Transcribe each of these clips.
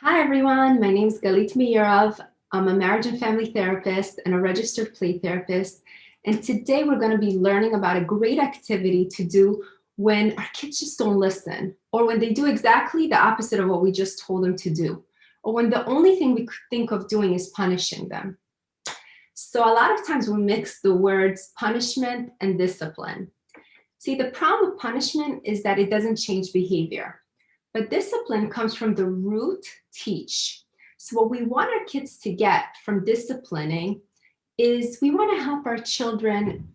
Hi everyone, my name is Galit Meirov. I'm a marriage and family therapist and a registered play therapist. And today we're going to be learning about a great activity to do when our kids just don't listen, or when they do exactly the opposite of what we just told them to do, or when the only thing we think of doing is punishing them. So a lot of times we mix the words punishment and discipline. See, the problem with punishment is that it doesn't change behavior. But discipline comes from the root teach. So what we want our kids to get from disciplining is we want to help our children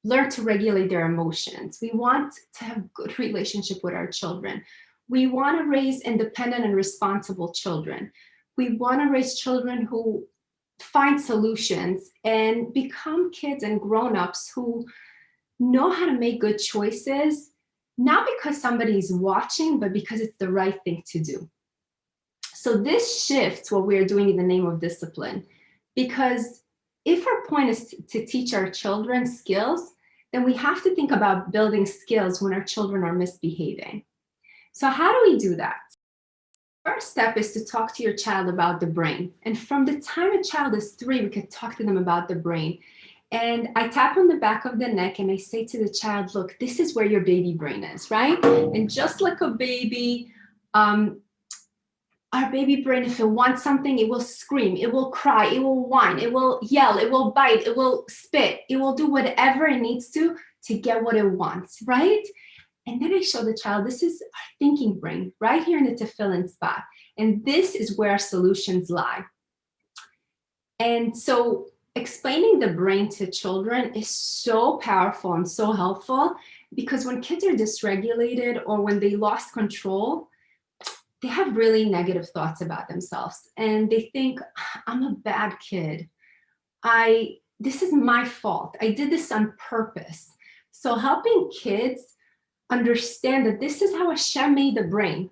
learn to regulate their emotions. We want to have a good relationship with our children. We want to raise independent and responsible children. We want to raise children who find solutions and become kids and grown-ups who know how to make good choices, not because somebody's watching, but because it's the right thing to do. So this shifts what we're doing in the name of discipline, because if our point is to teach our children skills, then we have to think about building skills when our children are misbehaving. So how do we do that? First step is to talk to your child about the brain. And from the time a child is 3, we could talk to them about the brain. And I tap on the back of the neck and I say to the child, look, this is where your baby brain is, right? And just like a baby, our baby brain, if it wants something, it will scream, it will cry, it will whine, it will yell, it will bite, it will spit, it will do whatever it needs to get what it wants, right? And then I show the child, this is our thinking brain, right here in the tefillin spot. And this is where solutions lie. And so explaining the brain to children is so powerful and so helpful, because when kids are dysregulated or when they lost control, they have really negative thoughts about themselves. And they think, I'm a bad kid. This is my fault. I did this on purpose. So helping kids understand that this is how Hashem made the brain.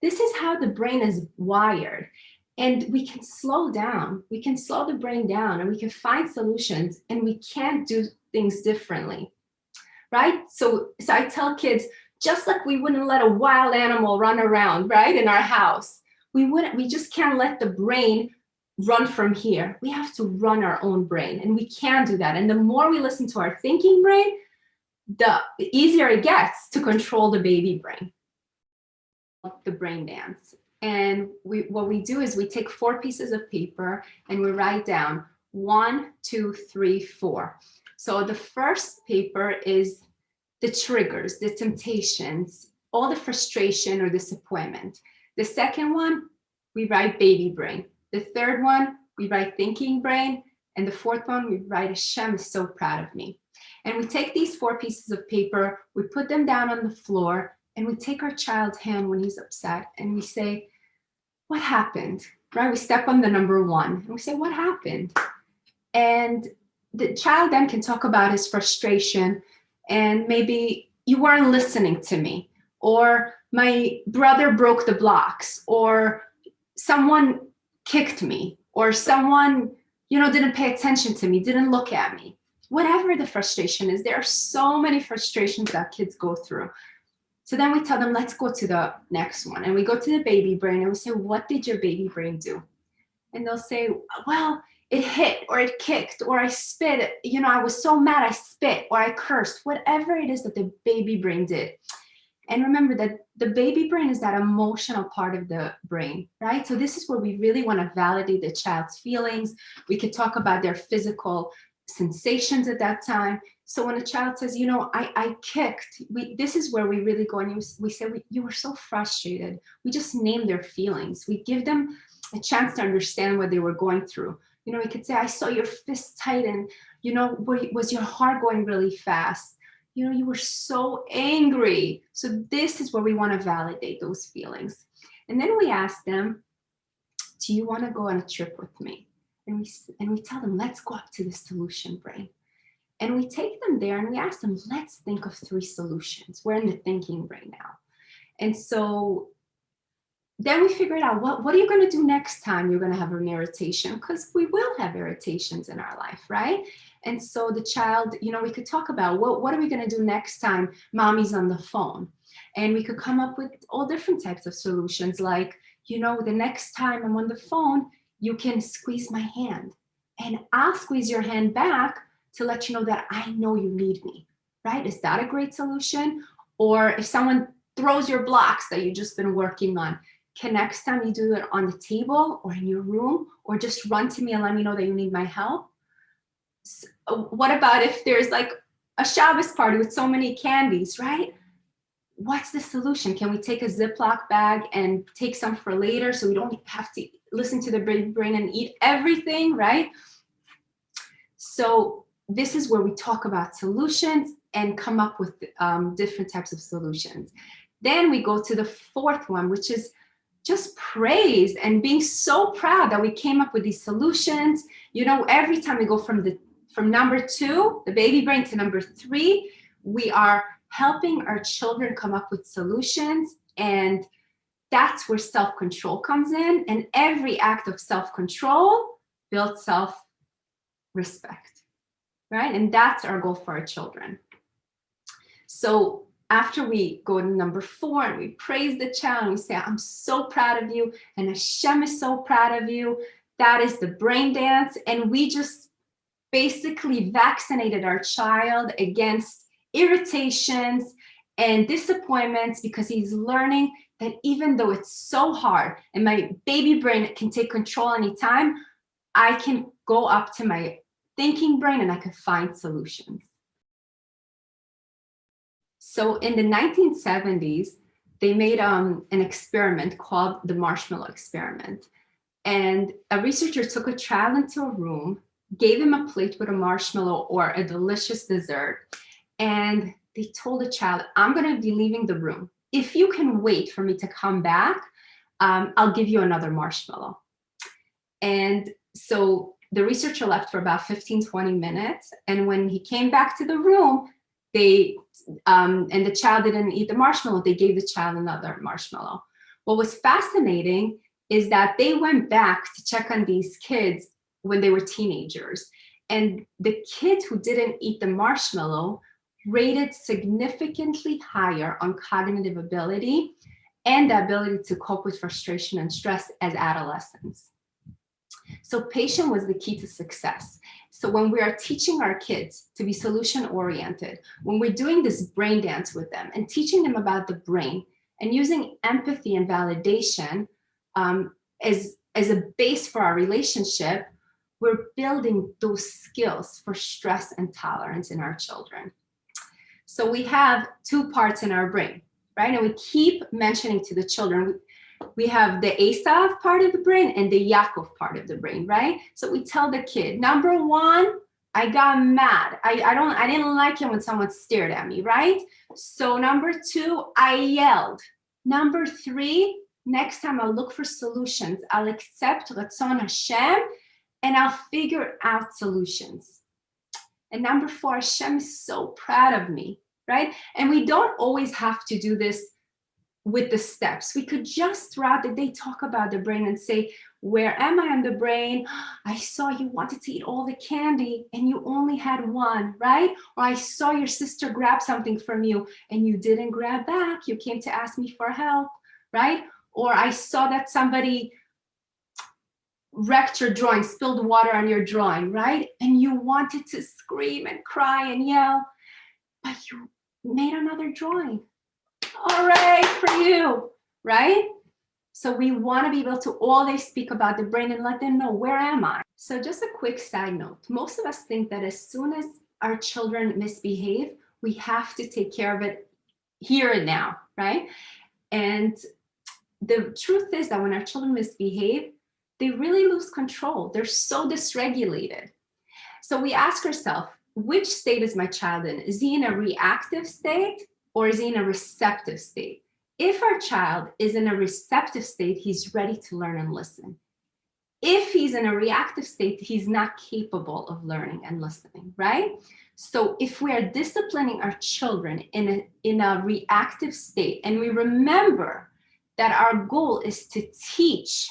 This is how the brain is wired. And we can slow down. We can slow the brain down and we can find solutions, and we can do things differently, right? So I tell kids, just like we wouldn't let a wild animal run around, right, in our house, we just can't let the brain run from here. We have to run our own brain, and we can do that. And the more we listen to our thinking brain, the easier it gets to control the baby brain. The brain dance. And what we do is we take 4 pieces of paper and we write down 1, 2, 3, 4. So the first paper is the triggers, the temptations, all the frustration or disappointment. The second one, we write baby brain. The third one, we write thinking brain. And the fourth one, we write Hashem is so proud of me. And we take these 4 pieces of paper, we put them down on the floor, and we take our child's hand when he's upset and we say, what happened? Right? We step on the number 1 and we say, what happened? And the child then can talk about his frustration, and maybe you weren't listening to me, or my brother broke the blocks, or someone kicked me, or someone, didn't pay attention to me, didn't look at me. Whatever the frustration is, there are so many frustrations that kids go through. So then we tell them, let's go to the next one. And we go to the baby brain and we say, what did your baby brain do? And they'll say, well, it hit, or it kicked, or I spit, I was so mad I spit, or I cursed, whatever it is that the baby brain did. And remember that the baby brain is that emotional part of the brain, right? So this is where we really want to validate the child's feelings. We could talk about their physical sensations at that time. So when a child says, I kicked, this is where we really go and we say, you were so frustrated. We just name their feelings. We give them a chance to understand what they were going through. We could say, I saw your fist tighten, was your heart going really fast? You were so angry. So this is where we want to validate those feelings. And then we ask them, do you want to go on a trip with me? And we tell them, let's go up to the solution brain. And we take them there and we ask them, let's think of 3 solutions. We're in the thinking brain now. And so then we figured out, what are you going to do next time you're going to have an irritation? Because we will have irritations in our life, right? And so the child, we could talk about, what are we going to do next time mommy's on the phone? And we could come up with all different types of solutions, like, you know, the next time I'm on the phone, you can squeeze my hand and I'll squeeze your hand back to let you know that I know you need me, right? Is that a great solution? Or if someone throws your blocks that you've just been working on, can next time you do it on the table or in your room, or just run to me and let me know that you need my help? What about if there's like a Shabbos party with so many candies, right? What's the solution? Can we take a Ziploc bag and take some for later so we don't have to listen to the big brain and eat everything, right? So this is where we talk about solutions and come up with different types of solutions. Then we go to the fourth one, which is just praise and being so proud that we came up with these solutions. You know, every time we go from number 2, the baby brain, to number 3, we are helping our children come up with solutions, and that's where self-control comes in. And every act of self-control builds self-respect, right? And that's our goal for our children. So after we go to number 4 and we praise the child and we say, I'm so proud of you and Hashem is so proud of you, that is the brain dance. And we just basically vaccinated our child against irritations and disappointments, because he's learning that even though it's so hard and my baby brain can take control anytime, I can go up to my thinking brain and I can find solutions. So in the 1970s, they made an experiment called the Marshmallow Experiment. And a researcher took a child into a room, gave him a plate with a marshmallow or a delicious dessert, and they told the child, I'm going to be leaving the room. If you can wait for me to come back, I'll give you another marshmallow. And so the researcher left for about 15, 20 minutes. And when he came back to the room, and the child didn't eat the marshmallow, they gave the child another marshmallow. What was fascinating is that they went back to check on these kids when they were teenagers. And the kids who didn't eat the marshmallow rated significantly higher on cognitive ability and the ability to cope with frustration and stress as adolescents. So patience was the key to success. So when we are teaching our kids to be solution-oriented, when we're doing this brain dance with them and teaching them about the brain and using empathy and validation as a base for our relationship, we're building those skills for stress and tolerance in our children. So we have 2 parts in our brain, right? And we keep mentioning to the children, we have the Esav part of the brain and the Yaakov part of the brain, right? So we tell the kid, number 1, I got mad. I didn't like it when someone stared at me, right? So number 2, I yelled. Number 3, next time I'll look for solutions. I'll accept Ratzon Hashem and I'll figure out solutions. And number 4, Hashem is so proud of me, right? And we don't always have to do this with the steps. We could just throughout the day talk about the brain and say, where am I on the brain? I saw you wanted to eat all the candy and you only had 1, right? Or I saw your sister grab something from you and you didn't grab back. You came to ask me for help, right? Or I saw that somebody wrecked your drawing, spilled water on your drawing, right? And you wanted to scream and cry and yell, but you made another drawing. All right, for you, right? So we want to be able to always speak about the brain and let them know, where am I? So just a quick side note. Most of us think that as soon as our children misbehave, we have to take care of it here and now, right? And the truth is that when our children misbehave, they really lose control. They're so dysregulated. So we ask ourselves, which state is my child in? Is he in a reactive state or is he in a receptive state? If our child is in a receptive state, he's ready to learn and listen. If he's in a reactive state, he's not capable of learning and listening, right? So if we are disciplining our children in a reactive state, and we remember that our goal is to teach,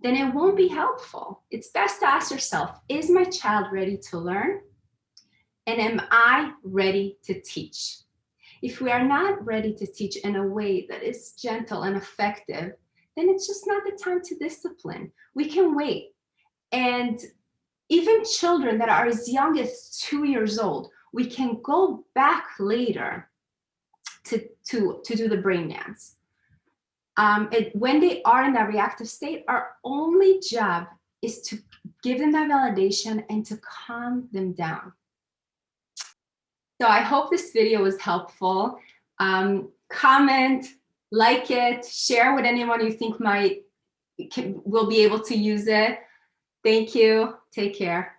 then it won't be helpful. It's best to ask yourself, is my child ready to learn? And am I ready to teach? If we are not ready to teach in a way that is gentle and effective, then it's just not the time to discipline. We can wait. And even children that are as young as 2 years old, we can go back later to do the brain dance. When they are in that reactive state, our only job is to give them that validation and to calm them down. So I hope this video was helpful. Comment, like it, share with anyone you think will be able to use it. Thank you. Take care.